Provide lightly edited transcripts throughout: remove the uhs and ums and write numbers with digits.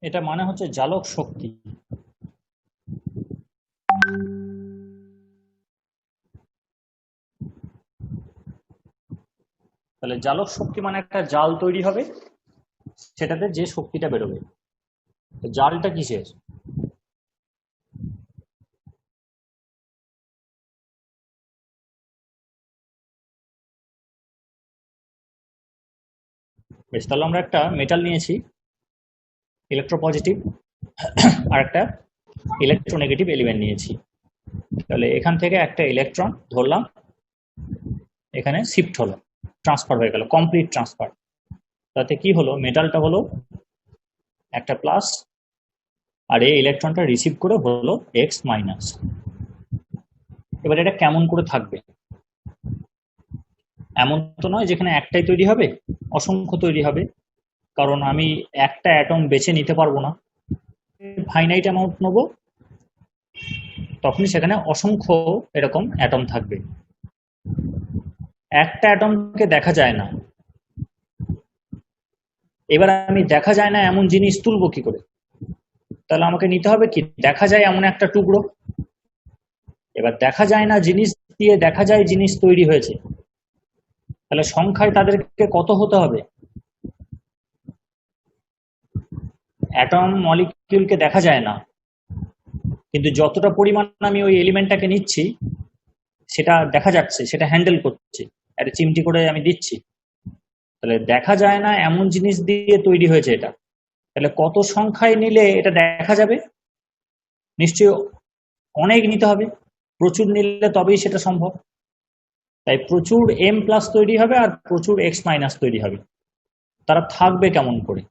এটা মানে হচ্ছে জালক শক্তি। তাহলে জালক শক্তি মানে একটা জাল তৈরি হবে, সেটাতে যে শক্তিটা বেরোবে। জালটা কিসের? বেশ, তাহলে আমরা একটা মেটাল নিয়েছি, ইলেকট্রোপজিটিভ, আর একটা ইলেকট্রোনেগেটিভ এলিমেন্ট নিয়েছি। তাহলে এখান থেকে একটা ইলেকট্রন ধরলাম, এখানে শিফট হলো, ট্রান্সফার হয়ে গেল, কমপ্লিট ট্রান্সফার। তাতে কি হলো, মেটালটা হলো একটা প্লাস, আর এই ইলেকট্রনটা রিসিভ করে হলো এক্স মাইনাস। এবার এটা কেমন করে থাকবে? এমন তো নয় যেখানে একটাই তৈরি হবে, অসংখ্য তৈরি হবে, কারণ আমি একটা অ্যাটম বেছে নিতে পারবো না। ফাইনাইট অ্যামাউন্ট নেবো, তখনই সেখানে অসংখ্য এরকম অ্যাটম থাকবে। একটা অ্যাটমকে দেখা যায় না। এবার আমি দেখা যায় না এমন জিনিস তুলবো কি করে? তাহলে আমাকে নিতে হবে কি, দেখা যায় এমন একটা টুকরো। এবার দেখা যায় না জিনিস দিয়ে দেখা যায় জিনিস তৈরি হয়েছে, তাহলে সংখ্যায় তাদেরকে কত হতে হবে? অ্যাটম মলিকিউলকে দেখা যায় না, কিন্তু যতটা পরিমাণ আমি ওই এলিমেন্টটাকে নিচ্ছি সেটা দেখা যাচ্ছে, সেটা হ্যান্ডেল করছি, একটা চিমটি করে আমি দিচ্ছি। তাহলে দেখা যায় না এমন জিনিস দিয়ে তৈরি হয়েছে এটা, তাহলে কত সংখ্যায় নিলে এটা দেখা যাবে? নিশ্চয়ই অনেক নিতে হবে, প্রচুর নিলে তবেই সেটা সম্ভব। তাই প্রচুর এম প্লাস তৈরি হবে আর প্রচুর এক্স মাইনাস তৈরি হবে। তারা থাকবে কেমন করে?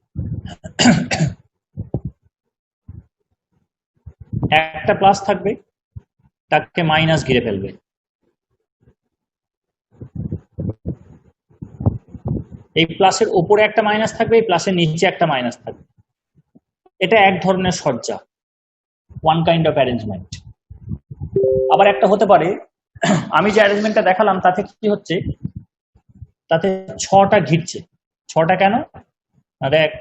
একটা প্লাস থাকবে, তাকে মাইনাস ঘিরে ফেলবে। এই প্লাসের ওপরে একটা মাইনাস থাকবে, এই প্লাসের নিচে একটা মাইনাস থাকবে। এটা এক ধরনের সজ্জা, ওয়ান কাইন্ড অফ অ্যারেঞ্জমেন্ট। আবার একটা হতে পারে, আমি যে অ্যারেঞ্জমেন্টটা দেখালাম তাতে কি হচ্ছে, তাতে ছটা ঘিরছে। ছটা কেন? দেখ,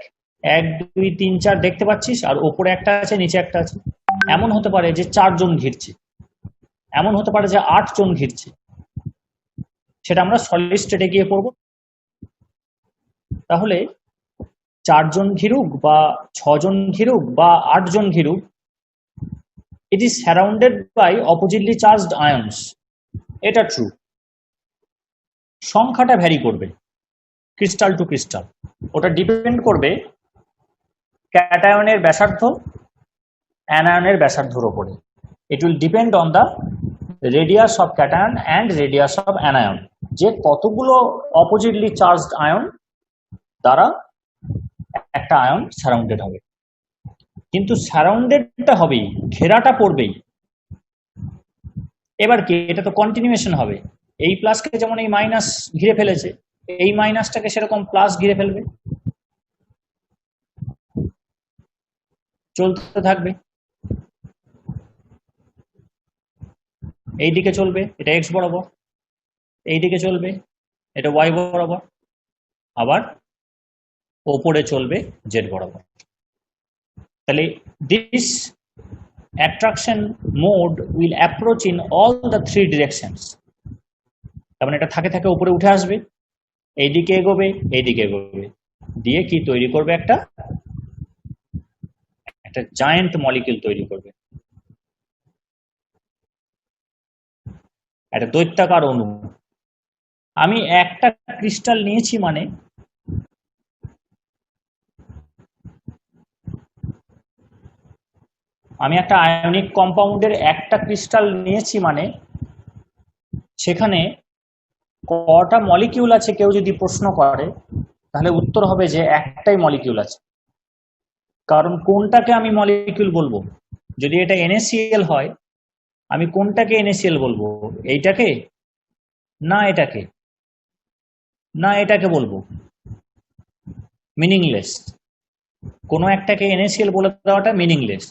1 2 3 4 দেখতে পাচ্ছিস, আর ওপরে একটা আছে, নিচে একটা আছে। এমন হতে পারে যে 4 জন ঘিরছে, এমন হতে পারে যে 8 জন ঘিরছে। সেটা আমরা সলিড স্টেটে গিয়ে পড়বো। তাহলে 4 জন ঘিরুক বা 6 জন ঘিরুক বা 8 জন ঘিরুক, it is surrounded by oppositely charged ions. এটা ট্রু। সংখ্যাটা ভ্যারি করবে ক্রিস্টাল টু ক্রিস্টাল, ওটা ডিপেন্ড করবে ক্যাটায়নের ব্যাসার্ধ অ্যানায়নের ব্যাসার্ধের উপরে। It will depend on the radius of cation and radius of anion, যে কতগুলো অপোজিটলি চার্জড আয়ন দ্বারা একটা আয়ন সারাউন্ডেড হবে। কিন্তু সারাউন্ডেডটা হবেই, ঘেরাটা পড়বেই। এবার কি, এটা তো কন্টিনিউয়েশন হবে। এই প্লাসকে যেমন এই মাইনাস ঘিরে ফেলেছে, এই মাইনাসটাকে সেরকম প্লাস ঘিরে ফেলবে, চলতে থাকবে। এই দিকে চলবে, এটা এক্স বরাবর, এই দিকে চলবে, এটা ওয়াই বরাবর, আবার ওপরে চলবে জেড বরাবর। তাহলে this attraction mode will approach in all the three directions. তার মানে এটা থাকে থাকে উপরে উঠে আসবে, এইদিকে এগোবে, এইদিকে এগোবে, দিয়ে কি তৈরি করবে, একটা একটা জায়ান্ট মলিকিউল তৈরি করবে, একটা দৈত্যাকার অণু। আমি একটা ক্রিস্টাল নিয়েছি মানে আমি একটা আয়নিক কম্পাউন্ডের একটা ক্রিস্টাল নিয়েছি মানে সেখানে কটা মলিকিউল আছে কেউ যদি প্রশ্ন করে, তাহলে উত্তর হবে যে একটাই মলিকিউল আছে। কারণ কোনটাকে আমি মলিকিউল বলবো? যদি এটা NaCl হয়, আমি কোনটাকে NaCl বলবো? এইটাকে না এটাকে? না এটাকে বলবো? মিনিংলেস। কোনো একটাকে NaCl বলে দেওয়াটা মিনিংলেস,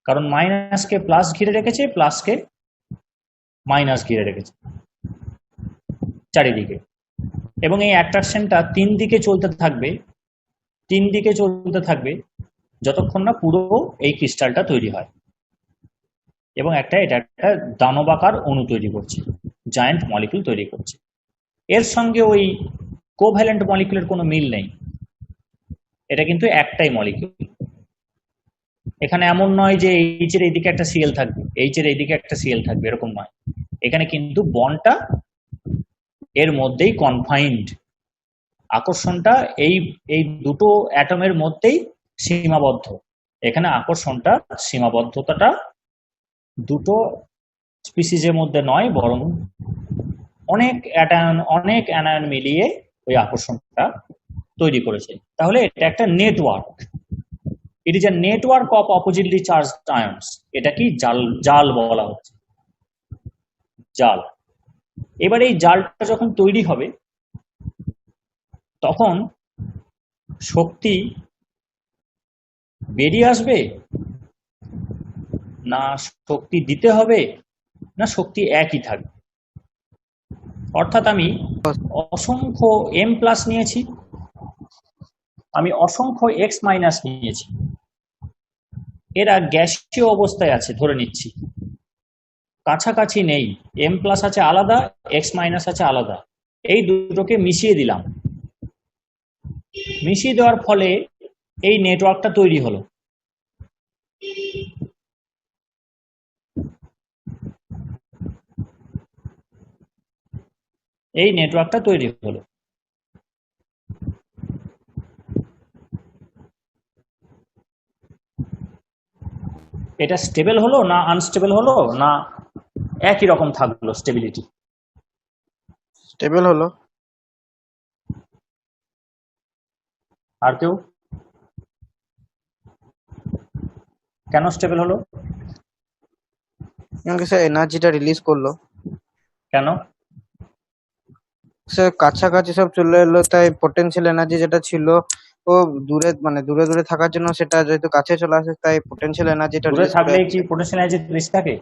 কারণ মাইনাসকে প্লাস ঘিরে রেখেছে, প্লাসকে মাইনাস ঘিরে রেখেছে চারিদিকে। এবং এই অ্যাট্রাকশনটা তিন দিকে চলতে থাকবে, তিন দিকে চলতে থাকবে। যতক্ষণ না পুরো এই ক্রিস্টালটা তৈরি হয় এবং এটা একটা দানবাকার অণু তৈরি করছে, জায়ান্ট মলিকিউল তৈরি করছে। এর সঙ্গে ওই কোভ্যালেন্ট মলিকিউলের কোনো মিল নেই, এটা কিন্তু একটাই মলিকিউল। এখানে এমন নয় যে এইচ এর এইদিকে একটা সিএল থাকবে, এইচ এর এইদিকে একটা সিএল থাকবে, এরকম নয়। এখানে কিন্তু বন্ডটা এর মধ্যেই কনফাইন্ড, আকর্ষণটা এই এই দুটো অ্যাটমের মধ্যেই সীমাবদ্ধ। এখানে আকর্ষণটা, সীমাবদ্ধতাটা দুটো স্পিসিসের মধ্যে নয়, বরং অনেক অ্যানায়ন মিলিয়ে ওই আকর্ষণটা তৈরি করেছে। তাহলে এটা একটা network, it is a network of oppositely charged ions. এটা কি জাল বলা হচ্ছে, জাল। এবার এই জালটা যখন তৈরি হবে তখন শক্তি বেরিয়ে আসবে, না শক্তি দিতে হবে, না শক্তি একই থাকবে। অর্থাৎ আমি অসংখ্য এম প্লাস নিয়েছি, আমি অসংখ্য এক্স মাইনাস নিয়েছি, এরা গ্যাসীয় অবস্থায় আছে ধরে নিচ্ছি, কাছাকাছি নেই, এম প্লাস আছে আলাদা, এক্স মাইনাস আছে আলাদা। এই দুটোকে মিশিয়ে দিলাম, মিশিয়ে দেওয়ার ফলে এই নেটওয়ার্কটা তৈরি হলো। এই নেটওয়ার্কটা তৈরি হলো। এটা স্টেবল হলো না আনস্টেবল হলো, না একই রকম থাকলো স্টেবিলিটি? স্টেবল হলো। আর কেউ? কেন স্টেবল হলো? স্যার এনার্জিটা রিলিজ করলো। কেন? স্যার কাছাকাছি সব চলে এলো, তাই পোটেনশিয়াল এনার্জি যেটা ছিল ও দূরে, মানে দূরে দূরে থাকার জন্য সেটা যেহেতু কাছে চলে আসে, তাই পোটেনশিয়াল এনার্জিটা দূরে রিলিজ করে থাকলে কি যাচ্ছে। পোটেনশিয়াল এনার্জি বেশি থাকে?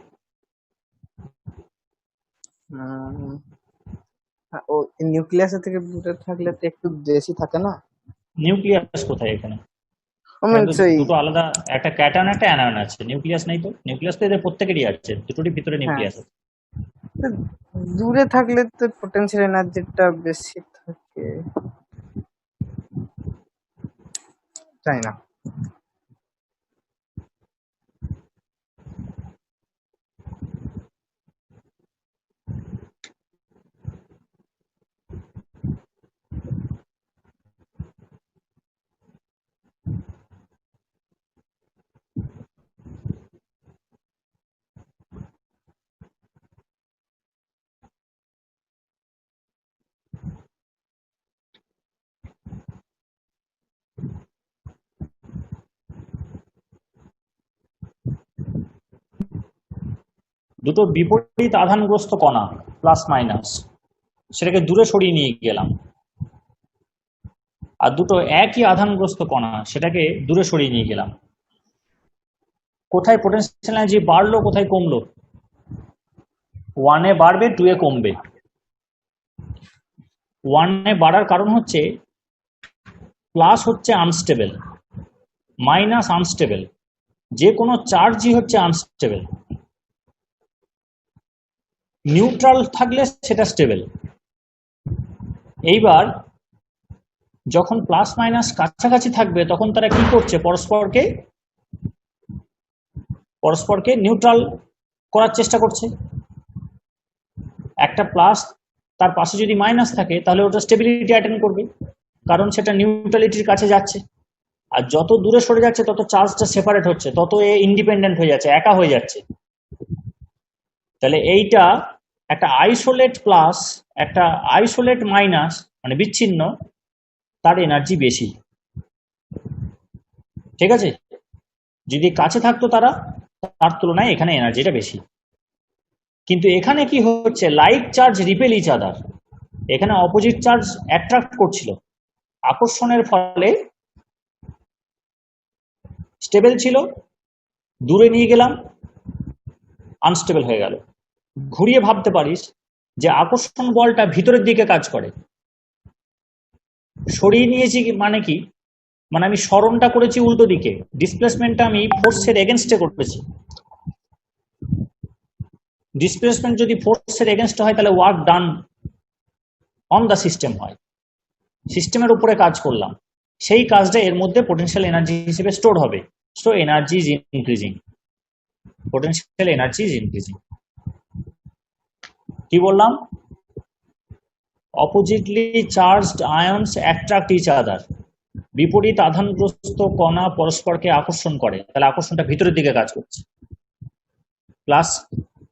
ও নিউক্লিয়াসের থেকে দূরে থাকলে তো একটু বেশি থাকে না? নিউক্লিয়াস কোথায় এখানে? দুটো আলাদা, একটা ক্যাটায়ন একটা অ্যানায়ন আছে, নিউক্লিয়াস নেই তো। নিউক্লিয়াস তো এদের প্রত্যেকেরই আছে, দুটোরই ভিতরে হ্যাঁ, নিউক্লিয়াস আছে। দূরে থাকলে তো পোটেনশিয়াল এনার্জিটা বেশি থাকে, তাই না? দুটো বিপরীত আধানগ্রস্ত কণা প্লাস মাইনাস, সেটাকে দূরে সরিয়ে নিয়ে গেলাম। আর দুটো একই আধানগ্রস্ত কণা, সেটাকে দূরে সরিয়ে নিয়ে গেলাম। কোথায় পোটেনশিয়াল এনার্জি বাড়লো, কোথায় কমলো? 1 এ বাড়বে, 2 এ কমবে। 1 এ বাড়ার কারণ হচ্ছে প্লাস হচ্ছে আনস্টেবল, মাইনাস আনস্টেবল, যে কোনো চার্জই হচ্ছে আনস্টেবল। নিউট্রাল থাকলে সেটা স্টেবল। এইবার যখন প্লাস মাইনাস কাছাকাছি থাকবে তখন তারা কি করছে, পরস্পরকে নিউট্রাল করার চেষ্টা করছে। একটা প্লাস তার পাশে যদি মাইনাস থাকে তাহলে ওটা স্টেবিলিটি অ্যাটেন্ড করবে, কারণ সেটা নিউট্রালিটির কাছে যাচ্ছে। আর যত দূরে সরে যাচ্ছে তত চার্জটা সেপারেট হচ্ছে, তত এ ইন্ডিপেন্ডেন্ট হয়ে যাচ্ছে, একা হয়ে যাচ্ছে। তাহলে এইটা একটা আইসোলেট প্লাস, একটা আইসোলেট মাইনাস, মানে বিচ্ছিন্ন, তার এনার্জি বেশি। ঠিক আছে? যদি কাছে থাকতো তারা, তার তুলনায় এখানে এনার্জিটা বেশি। কিন্তু এখানে কি হচ্ছে, like charge repel each other, এখানে অপোজিট চার্জ অ্যাট্রাক্ট করছিল। আকর্ষণের ফলে স্টেবল ছিল, দূরে নিয়ে গেলাম, আনস্টেবল হয়ে গেল। ঘুরিয়ে ভাবতে পারিস যে আকর্ষণ বলটা ভিতরের দিকে কাজ করে, সরিয়ে নিয়েছি মানে কি, মানে আমি সরণটা করেছি উল্টো দিকে, ডিসপ্লেসমেন্টটা আমি ফোর্সের এগেনস্টে করেছি। ডিসপ্লেসমেন্ট যদি ফোর্সের এগেনস্টে হয় তাহলে work done on the system হয়, সিস্টেমের উপরে কাজ করলাম, সেই কাজটা এর মধ্যে পোটেনশিয়াল এনার্জি হিসেবে স্টোর হবে। So energy is increasing, potential energy is increasing. কি বললাম? Oppositely charged ions attract each other, বিপরীত আধানগ্রস্ত কণা পরস্পরকে আকর্ষণ করে, তাহলে আকর্ষণটা ভিতরের দিকে কাজ করছে।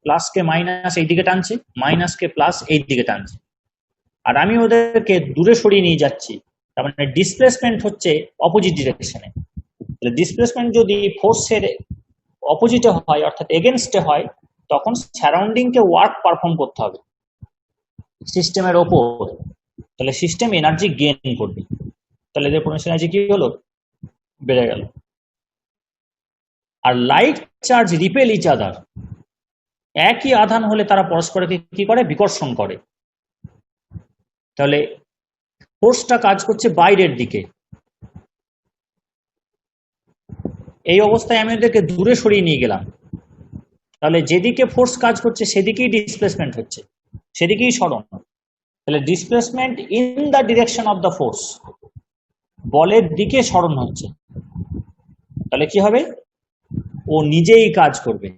প্লাসকে মাইনাস এই দিকে টানছে, মাইনাসকে প্লাস এই দিকে টানছে, আর আমি ওদেরকে দূরে সরিয়ে নিয়ে যাচ্ছি, তার মানে ডিসপ্লেসমেন্ট হচ্ছে অপোজিট ডিরেকশনে। ডিসপ্লেসমেন্ট যদি ফোর্সের অপোজিটে হয় অর্থাৎ এগেনস্টে হয়, তখন সারাউন্ডিংকে ওয়ার্ক পারফর্ম করতে হবে সিস্টেমের ওপর, তাহলে সিস্টেম এনার্জি গেইন করবে, তাহলে এদের পোটেনশিয়াল এনার্জি কি হলো? বেড়ে গেল। আর like charge repel each other, একই আধান হলে তারা পরস্পরকে কি করে? বিকর্ষণ করে। তাহলে ফোর্সটা কাজ করছে বাইরের দিকে, এই অবস্থায় আমি ওদেরকে দূরে সরিয়ে নিয়ে গেলাম, তাহলে যেদিকে ফোর্স কাজ করছে সেদিকেই ডিসপ্লেসমেন্ট হচ্ছে, সেদিকেই সরণ। তাহলে displacement in the direction of the force, বলের দিকে সরণ হচ্ছে, তাহলে কি হবে? ও নিজেই কাজ করবে।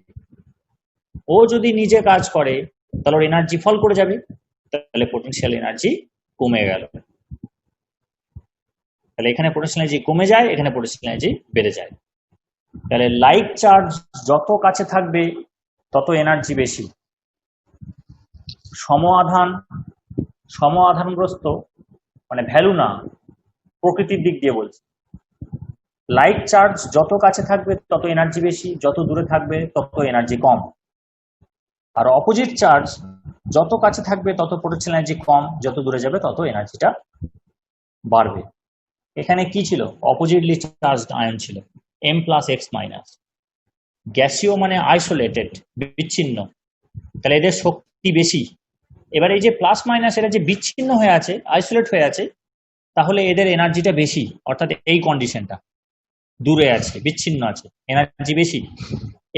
ও যদি নিজে কাজ করে তাহলে ওর এনার্জি ফল করে যাবে, তাহলে পোটেনশিয়াল এনার্জি কমে গেল। তাহলে এখানে পোটেনশিয়াল এনার্জি কমে যায়, এখানে পোটেনশিয়াল এনার্জি বেড়ে যায়। তাহলে লাইট চার্জ যত কাছে থাকবে তত এনার্জি বেশি। সম আধানগ্রস্ত মানে ভ্যালু না, প্রকৃতির দিক দিয়ে বলছি। লাইট চার্জ যত কাছে থাকবে তত এনার্জি বেশি, যত দূরে থাকবে তত এনার্জি কম। আর অপোজিট চার্জ যত কাছে থাকবে তত পোটেনশিয়াল এনার্জি কম, যত দূরে যাবে তত এনার্জিটা বাড়বে। এখানে কি ছিল? অপোজিটলি চার্জড আয়ন ছিল, m প্লাস এক্স মাইনাস। গ্যাসীয় মানে আইসোলেটেড, বিচ্ছিন্ন, তাহলে এদের শক্তি বেশি। এবার এই যে প্লাস মাইনাস এরা যে বিচ্ছিন্ন হয়ে আছে, আইসোলেট হয়ে আছে, তাহলে এদের এনার্জিটা বেশি, অর্থাৎ এই কন্ডিশনটা দূরে আছে, বিচ্ছিন্ন আছে, এনার্জি বেশি।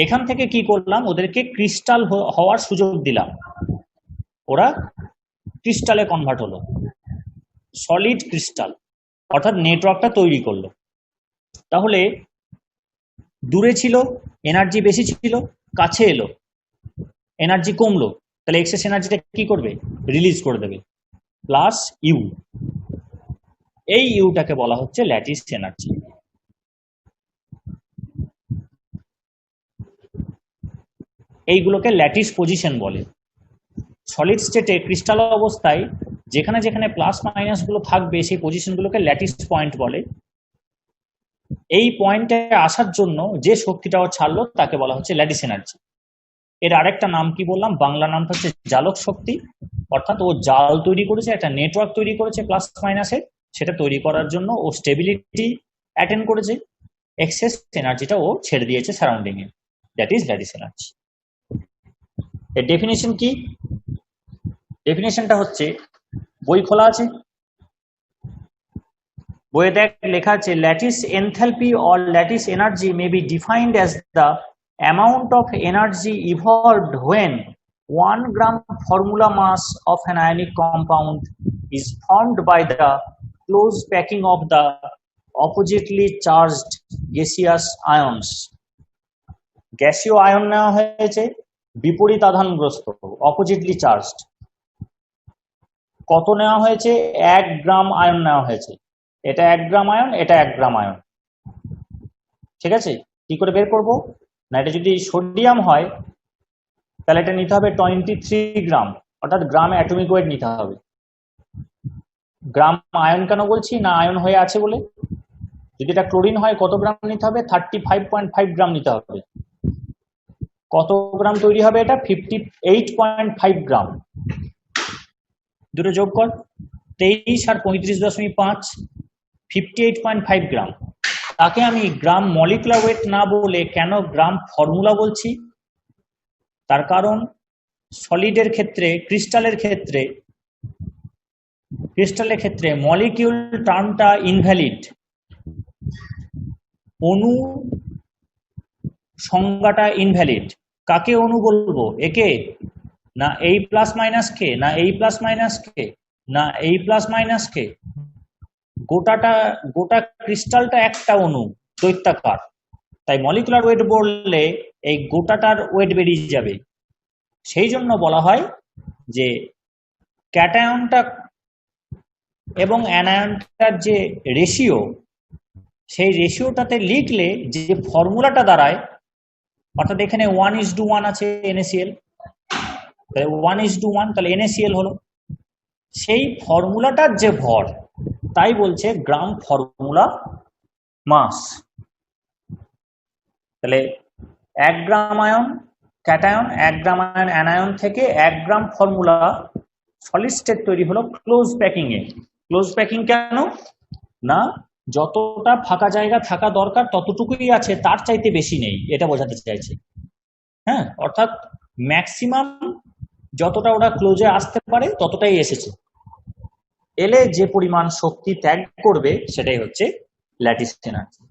এখান থেকে কি করলাম? ওদেরকে ক্রিস্টাল হওয়ার সুযোগ দিলাম, ওরা ক্রিস্টালে কনভার্ট হলো, সলিড ক্রিস্টাল, অর্থাৎ নেটওয়ার্কটা তৈরি করলো। তাহলে দূরে ছিল এনার্জি বেশি ছিল, কাছে এলো এনার্জি কমলো, তাহলে এক্সেস এনার্জিটা কি করবে? রিলিজ করে দেবে, প্লাস ইউ। এই ইউটাকে বলা হচ্ছে ল্যাটিস এনার্জি। এইগুলোকে ল্যাটিস পজিশন বলে। সলিড স্টেটে ক্রিস্টাল অবস্থায় যেখানে যেখানে প্লাস মাইনাস গুলো থাকবে সেই পজিশনগুলোকে ল্যাটিস পয়েন্ট বলে। এই পয়েন্টে আসার জন্য যে শক্তিটাও ছাড়লো তাকে বলা হচ্ছে ল্যাটিস এনার্জি। এর আরেকটা নাম কি বললাম? বাংলা নামটা হচ্ছে জালক শক্তি, অর্থাৎ ও জাল তৈরি করেছে, একটা নেটওয়ার্ক তৈরি করেছে প্লাস মাইনাসের, সেটা তৈরি করার জন্য ও স্টেবিলিটি অ্যাটেন্ড করেছে, এক্সেস এনার্জিটা ও ছেড়ে দিয়েছে surrounding A, that is lattice energy. এর ডেফিনেশন কি? ডেফিনেশনটা হচ্ছে, বই খোলা আছে, বইয়ে দেখ লেখা আছে, lattice enthalpy or lattice energy may be defined as the amount of energy evolved when 1 gram formula mass of an ionic compound is formed by the close packing of the oppositely charged gaseous ions. গ্যাসীয় ion নেওয়া হয়েছে, বিপরীত আধানগ্রস্ত, অপোজিটলি charged. কত নেওয়া হয়েছে? 1 গ্রাম ion নেওয়া হয়েছে। এটা 1 গ্রাম আয়ন, এটা 1 গ্রাম আয়ন। ঠিক আছে, কি করে বের করবো? না, এটা যদি সোডিয়াম হয় তাহলে এটা নিতে হবে 23 গ্রাম, অর্থাৎ গ্রামে অ্যাটমিক ওয়েট নিতে হবে। গ্রাম আয়ন কেন বলছি? না আয়ন হয়ে আছে বলে। যদি এটা ক্লোরিন হয় কত গ্রাম নিতে হবে? 35.5 গ্রাম নিতে হবে। কত গ্রাম তৈরি হবে এটা? 58.5 গ্রাম। দুটো যোগ কর, 23 আর 35.5, 58.5 গ্রাম। তাকে আমি গ্রাম মলিকুলার ওয়েট না বলে কেন গ্রাম ফর্মুলা বলছি? তার কারণ সলিডের ক্ষেত্রে, ক্রিস্টালের ক্ষেত্রে মলিকিউল টার্মটা ইনভ্যালিড। অণু সংজ্ঞাটা ইনভ্যালিড। কাকে অণু বলবো? একে, না এই প্লাস মাইনাস কে, না এই প্লাস মাইনাস কে, না এই প্লাস মাইনাস কে? গোটা ক্রিস্টালটা একটা অণু, দৈত্যাকার, তাই মলিকুলার ওয়েট বললে এই গোটাটার ওয়েট বেরিয়ে যাবে। সেই জন্য বলা হয় যে ক্যাটায়নটা এবং অ্যানায়নটার যে রেশিও, সেই রেশিওটাতে লিখলে যে ফর্মুলাটা দাঁড়ায়, অর্থাৎ এখানে 1:1 আছে NaCl, তাহলে 1:1, তাহলে NaCl হলো সেই ফর্মুলাটার যে ভর, তাই বলছে গ্রাম ফর্মুলা মাস। তাহলে 1 গ্রাম আয়ন ক্যাটায়ন, 1 গ্রাম আয়ন অ্যানায়ন থেকে 1 গ্রাম ফর্মুলা সলিড স্টেট তৈরি হলো ক্লোজ প্যাকিং এ। ক্লোজ প্যাকিং কেন? না যতটা ফাঁকা জায়গা থাকা দরকার ততটুকুই আছে, তার চাইতে বেশি নেই, এটা বোঝাতে চাইছে। হ্যাঁ, অর্থাৎ ম্যাক্সিমাম যতটা ওরা ক্লোজে আসতে পারে ততটাই এসেছে। এলে যে পরিমাণ শক্তি ত্যাগ করবে সেটাই হচ্ছে ল্যাটিস এনার্জি।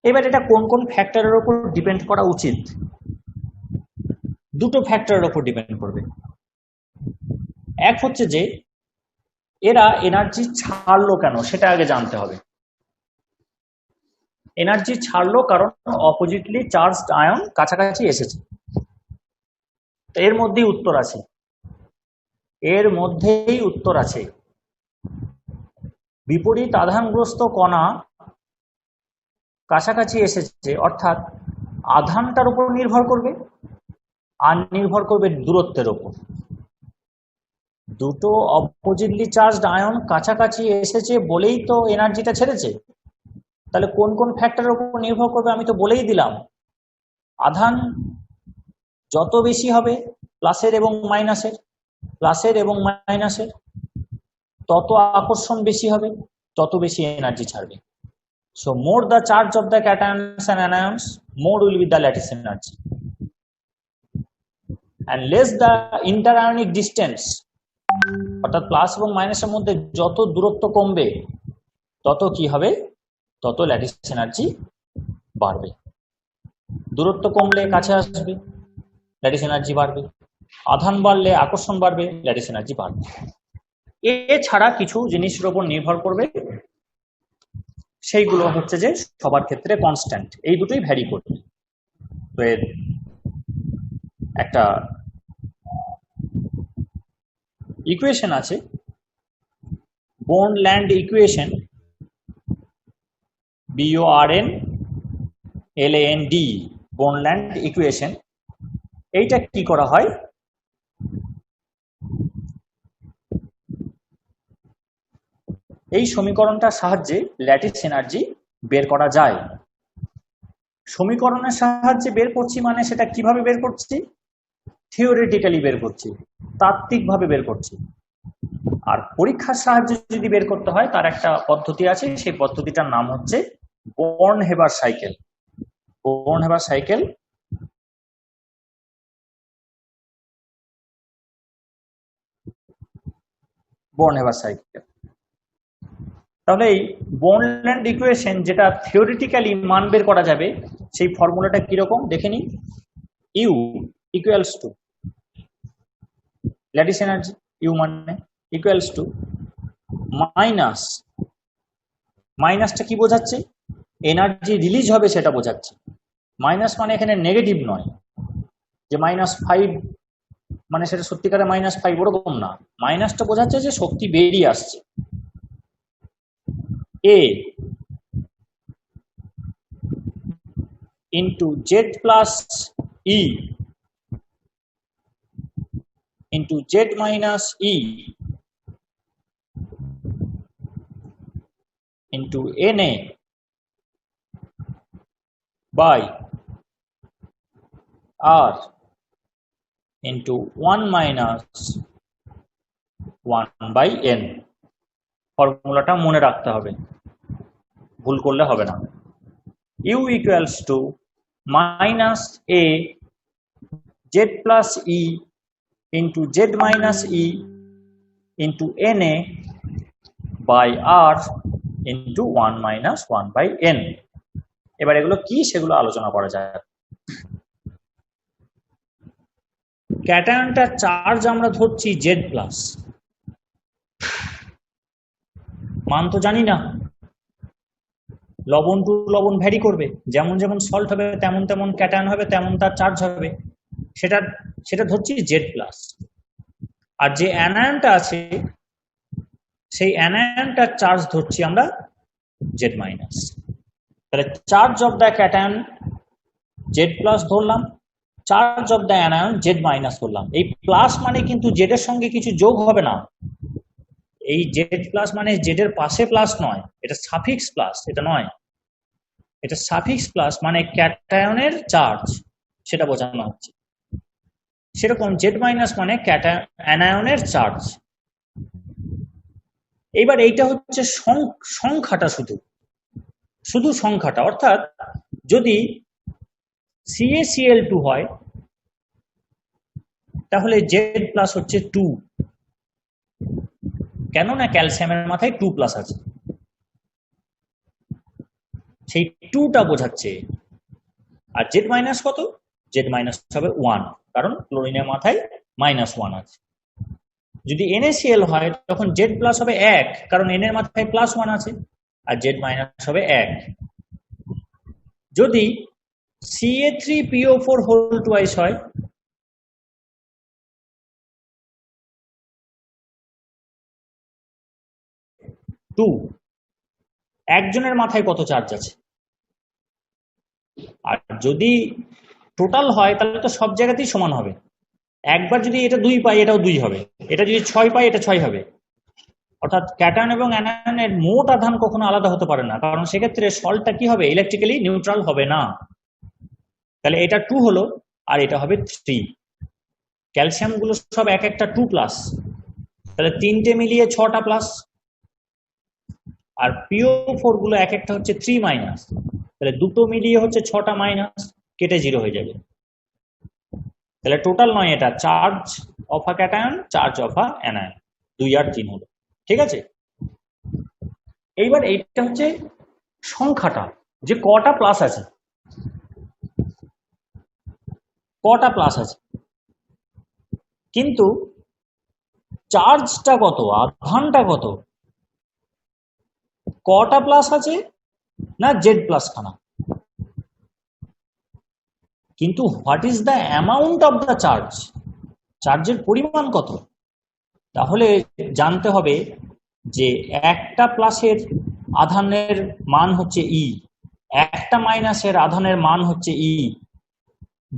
এবার এটা কোন কোন ফ্যাক্টরের উপর ডিপেন্ড করা উচিত? দুটো ফ্যাক্টরের উপর ডিপেন্ড করবে। এক হচ্ছে যে এরা এনার্জি ছাড়লো কেন, সেটা আগে জানতে হবে। এনার্জি ছাড়লো কারণ অপোজিটলি চার্জড আয়ন কাছাকাছি এসেছে। এর মধ্যেই উত্তর আছে, এর মধ্যেই উত্তর আছে। বিপরীত আধানগ্রস্ত কণা কাছাকাছি এসেছে, অর্থাৎ আধানটার উপর নির্ভর করবে আর নির্ভর করবে দূরত্বের উপর। দুটো অপোজিটলি চার্জড আয়ন কাছাকাছি এসেছে বলেই তো এনার্জিটা ছেড়েছে। তাহলে কোন কোন ফ্যাক্টরের উপর নির্ভর করবে আমি তো বলেই দিলাম। আধান যত বেশি হবে প্লাসের এবং মাইনাসের, তত আকর্ষণ বেশি হবে, তত বেশি এনার্জি ছাড়বে। So more the charge of the cations and anions, more will be the lattice energy, and less the interionic distance, অর্থাৎ প্লাস এবং মাইনাসের মধ্যে যত দূরত্ব কমবে তত কি হবে, তত ল্যাটিস এনার্জি বাড়বে। দূরত্ব কমলে কাছে আসবে, ল্যাটিস এনার্জি বাড়বে। আধান বাড়লে আকর্ষণ বাড়বে, ল্যাটিস এনার্জি বাড়বে। এছাড়া কিছু জিনিসের উপর নির্ভর করবে, সেইগুলো হচ্ছে যে সবার ক্ষেত্রে কনস্ট্যান্ট, এই দুটোই ভ্যারি করবে। তো এর একটা ইকুয়েশন আছে, born-land equation, BORNLAND, born-land equation. এইটা কি করা হয়, এই সমীকরণটার সাহায্যে ল্যাটিস এনার্জি বের করা যায়। সমীকরণের সাহায্যে বের করছি মানে সেটা কিভাবে বের করছি? থিওরিটিক্যালি বের করছি, তাত্ত্বিকভাবে বের করছি। আর পরীক্ষার সাহায্যে যদি বের করতে হয় তার একটা পদ্ধতি আছে, সেই পদ্ধতিটার নাম হচ্ছে বর্ন-হেবার সাইকেল। বর্ন-হেবার সাইকেল তাহলে এই বোর্ন-ল্যান্ড ইকুয়েশন যেটা থিওরিটিক্যালি মান বের করা যাবে, সেই ফর্মুলাটা কিরকম দেখে নিই। U equals to lattice energy, U মানে ইকুয়ালস টু মাইনাসটা কি বোঝাচ্ছে? এনার্জি রিলিজ হবে সেটা বোঝাচ্ছে। মাইনাস মানে এখানে নেগেটিভ নয়, যে -5 মানে সেটা সত্যিকারে -5 ওরকম না। মাইনাসটা বোঝাচ্ছে যে শক্তি বেরিয়ে আসছে। A into Z plus E into Z minus E into Na by R into 1 minus 1 by N। ফর্মুলাটা মনে রাখতে হবে, ভুল করলে হবে না। U equals to minus A Z plus E into Z minus E into Na by R into 1 minus 1/n। এবার এগুলো কি সেগুলো আলোচনা করা যায়। ক্যাটায়নটার চার্জ আমরা ধরছি জেড প্লাস, মান তো জানি না, লবণ টু লবণ ভ্যারি করবে, যেমন যেমন সল্ট হবে তেমন তেমন ক্যাটায়ন হবে, তেমন তার চার্জ হবে, সেটা সেটা ধরছি জেড প্লাস। আর যে অ্যানায়নটা আছে সেই অ্যানায়নটার চার্জ ধরছি আমরা জেড মাইনাস। তাহলে charge of the cation Z plus ধরলাম, charge of the anion Z minus ধরলাম। এই প্লাস মানে কিন্তু জেড এর সঙ্গে কিছু যোগ হবে না, এই জেড প্লাস মানে জেড এর পাশে প্লাস নয়, এটা সাফিক্স প্লাস, এটা নয়, এটা সাফিক্স প্লাস মানে ক্যাটায়নের চার্জ, সেটা বোঝানো হচ্ছে। সেরকম জেড মাইনাস মানে অ্যানায়নের চার্জ। এইবার এইটা হচ্ছে সংখ্যাটা, শুধু শুধু সংখ্যাটা, অর্থাৎ যদি CaCl2 হয় তাহলে জেড প্লাস হচ্ছে 2, কেননা ক্যালসিয়ামের মাথায় 2 প্লাস আছে, সেই 2টা বোঝাচ্ছে। আর জেড মাইনাস কত? জেড মাইনাস হবে 1, কারণ ক্লোরিনের মাথায় -1 আছে। যদি NaCl হয় তখন জেড প্লাস হবে 1, কারণ N এর মাথায় +1 আছে, আর জেড মাইনাস হবে 1। যদি Ca3PO4 হোল টুয়াইস হয় টু, একজনের মাথায় কত চার্জ আছে? আর যদি টোটাল হয় তাহলে তো সব জায়গাতেই সমান হবে, একবার যদি এটা 2 পাই এটাও 2 হবে, এটা যদি 6 পাই এটা 6 হবে। অর্থাৎ ক্যাটায়ন এবং অ্যানায়নের মোট আধান কখনো আলাদা হতে পারে না, কারণ সেক্ষেত্রে সল্টটা কি হবে? ইলেকট্রিক্যালি নিউট্রাল হবে না। তাহলে এটা 2 হলো, আর এটা হবে 3। ক্যালসিয়াম গুলো সব এক একটা 2 প্লাস, তাহলে 3টে মিলিয়ে 6টা প্লাস। আর PO4 গুলো এক একটা হচ্ছে 3 মাইনাস, তাহলে দুটো মিলিয়ে হচ্ছে 6টা মাইনাস, কেটে 0 হয়ে যাবে। তাহলে টোটাল নয়, এটা charge of a cation, charge of a anion, 2 আর 3 হলো। ঠিক আছে, এইবার এইটা হচ্ছে সংখ্যাটা, যে কটা প্লাস আছে, কটা প্লাস আছে, কিন্তু চার্জটা কত, আধানটা কত, কটা প্লাস আছে না জেড প্লাস খানা, কিন্তু what is the amount of the charge, চার্জের পরিমাণ কত? তাহলে জানতে হবে যে একটা প্লাসের আধানের মান হচ্ছে ই, একটা মাইনাসের আধানের মান হচ্ছে ই,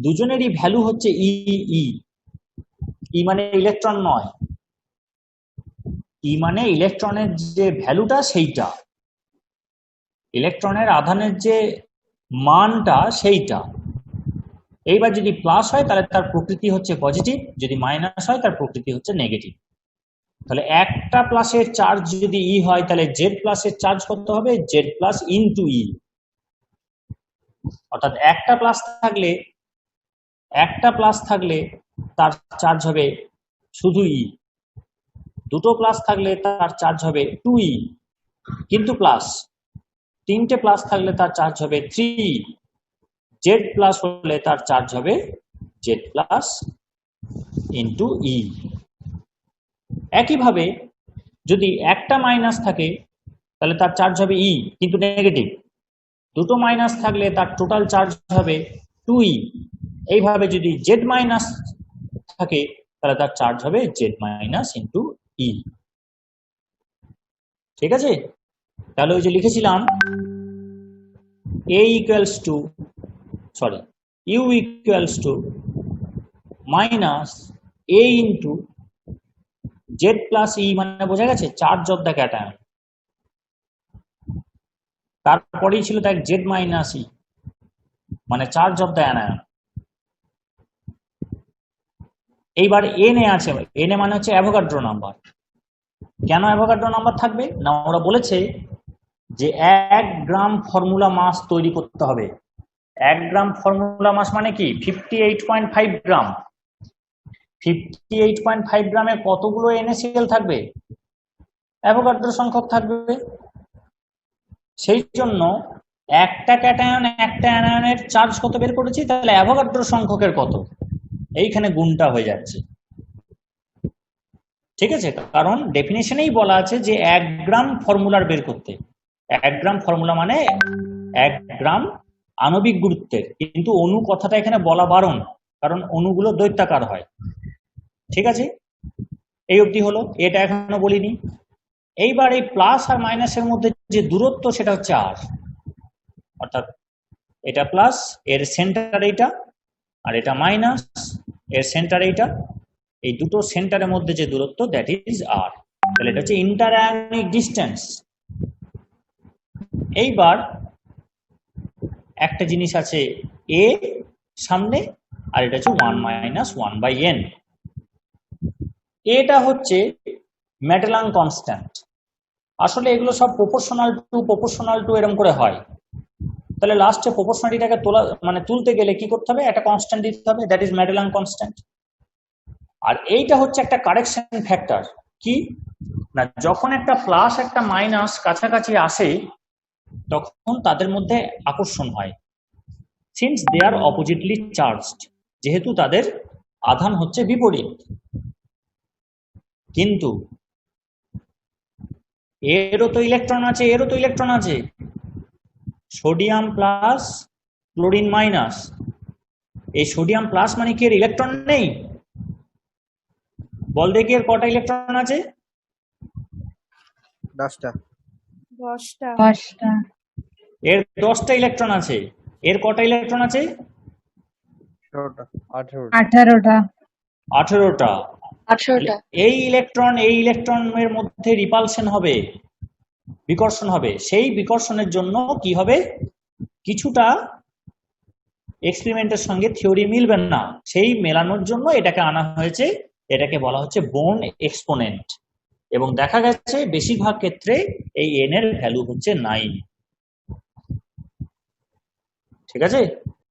দুজনেরই ভ্যালু হচ্ছে ই। ই ই মানে ইলেকট্রন নয়, ই মানে ইলেকট্রনের যে ভ্যালুটা সেইটা, ইলেকট্রনের আধানের যে মানটা সেইটা। এইবার যদি প্লাস হয় তাহলে তার প্রকৃতি হচ্ছে পজিটিভ, যদি মাইনাস হয় তার প্রকৃতি হচ্ছে নেগেটিভ। তাহলে একটা প্লাসের চার্জ যদি ই হয় তাহলে জেড প্লাসের চার্জ কত হবে? জেড প্লাস ইনটু ই। অর্থাৎ একটা প্লাস থাকলে তার চার্জ হবে শুধু ই, দুটো প্লাস থাকলে তার চার্জ হবে 2e কিন্তু প্লাস, তিনটে প্লাস থাকলে তার চার্জ হবে 3e, জেড প্লাস হলে তার চার্জ হবে জেড প্লাস ইন্টু ই। একইভাবে যদি একটা মাইনাস থাকে তাহলে তার চার্জ হবে ই কিন্তু নেগেটিভ, দুটো মাইনাস থাকলে তার টোটাল চার্জ হবে 2e। এইভাবে যদি জেড মাইনাস থাকে তাহলে তার চার্জ হবে জেড মাইনাস ইন্টু ই। ঠিক আছে, তাহলে ওই যে লিখেছিলাম u equals to minus a into z plus e, মানে বোঝা গেছে চার্জ অফ দ্য ক্যাটায়ন। তারপরেই ছিল দেখ z মাইনাস ই মানে চার্জ অফ দ্য অ্যানায়ন। এইবার এনে আছে, এনে মানে হচ্ছে অ্যাভোগাড্রো নাম্বার। কেন অ্যাভোগাড্রো নাম্বার থাকবে না? ওরা বলেছে যে 1 গ্রাম ফর্মুলা মাস তৈরি করতে হবে। 1 গ্রাম ফর্মুলা মাস মানে কি? 58.5 গ্রাম। 58.5 গ্রামে কতগুলো NaCl থাকবে? অ্যাভোগাড্রো সংখ্যক থাকবে। সেই জন্য একটা ক্যাটায়ন একটা অ্যানায়নের চার্জ কত বের করেছি, তাহলে অ্যাভোগাড্রো সংখ্যকের কত, এইখানে গুণটা হয়ে যাচ্ছে। ঠিক আছে, কারণ ডেফিনেশনেই বলা আছে যে 1 গ্রাম ফর্মুলার বের করতে। 1 গ্রাম ফর্মুলা মানে 1 গ্রাম আণবিক গুরুত্বের, কিন্তু অণু কথাটা এখানে বলা বারণ, কারণ অণুগুলো দৈত্যাকার হয়। ঠিক আছে, এই অবধি হলো, এটা এখনো বলিনি। এইবার এই প্লাস আর মাইনাসের মধ্যে যে দূরত্ব সেটা হচ্ছে আর, অর্থাৎ এটা প্লাস, এর সেন্টার এইটা, আর এটা মাইনাস, এর সেন্টার এইটা, এই দুটো সেন্টারের মধ্যে যে দূরত্ব দ্যাট ইজ আর। তাহলে এটা হচ্ছে ইন্টার আয়নিক ডিস্টেন্স। এইবার একটা জিনিস আছে এ সামনে, আর এটা হচ্ছে 1 মাইনাস 1/n। এটা হচ্ছে মেটেলাং কনস্ট্যান্ট। আসলে এগুলো সব প্রপোর্শনাল টু এরকম করে হয়। তাহলে লাস্টে প্রপোর্শনালিটিটাকে তুলতে গেলে কি করতে হবে, একটা কনস্ট্যান্ট দিতে হবে, দ্যাট ইজ মেটেলাং কনস্ট্যান্ট। আর এইটা হচ্ছে একটা কারেকশন ফ্যাক্টর। কি না, যখন একটা প্লাস একটা মাইনাস কাছাকাছি আসে তখন তাদের মধ্যে আকর্ষণ হয়, সিন্স দে আর অপোজিটলি চার্জড, যেহেতু তাদের আধান হচ্ছে বিপরীত। কিন্তু এরও তো ইলেকট্রন আছে, এরও তো ইলেকট্রন আছে, সোডিয়াম প্লাস ক্লোরিন মাইনাস। এই সোডিয়াম প্লাস মানে কি এর ইলেকট্রন নেই? বল দেখি এর কটা ইলেকট্রন আছে? 10টা। এর 10টা ইলেকট্রন আছে। এর কটা ইলেকট্রন আছে? 18টা। 18টা। এই ইলেকট্রনের মধ্যে রিপালশন হবে, বিকর্ষণ হবে। সেই বিকর্ষণের জন্য কি হবে, কিছুটা এক্সপেরিমেন্টের সঙ্গে থিওরি মিলবে না, সেই মেলানোর জন্য এটাকে আনা হয়েছে। এটাকে বলা হচ্ছে বোর্ন এক্সপোনেন্ট, এবং দেখা গেছে বেশিরভাগ ক্ষেত্রে এই এন এর ভ্যালু হচ্ছে 9। ঠিক আছে।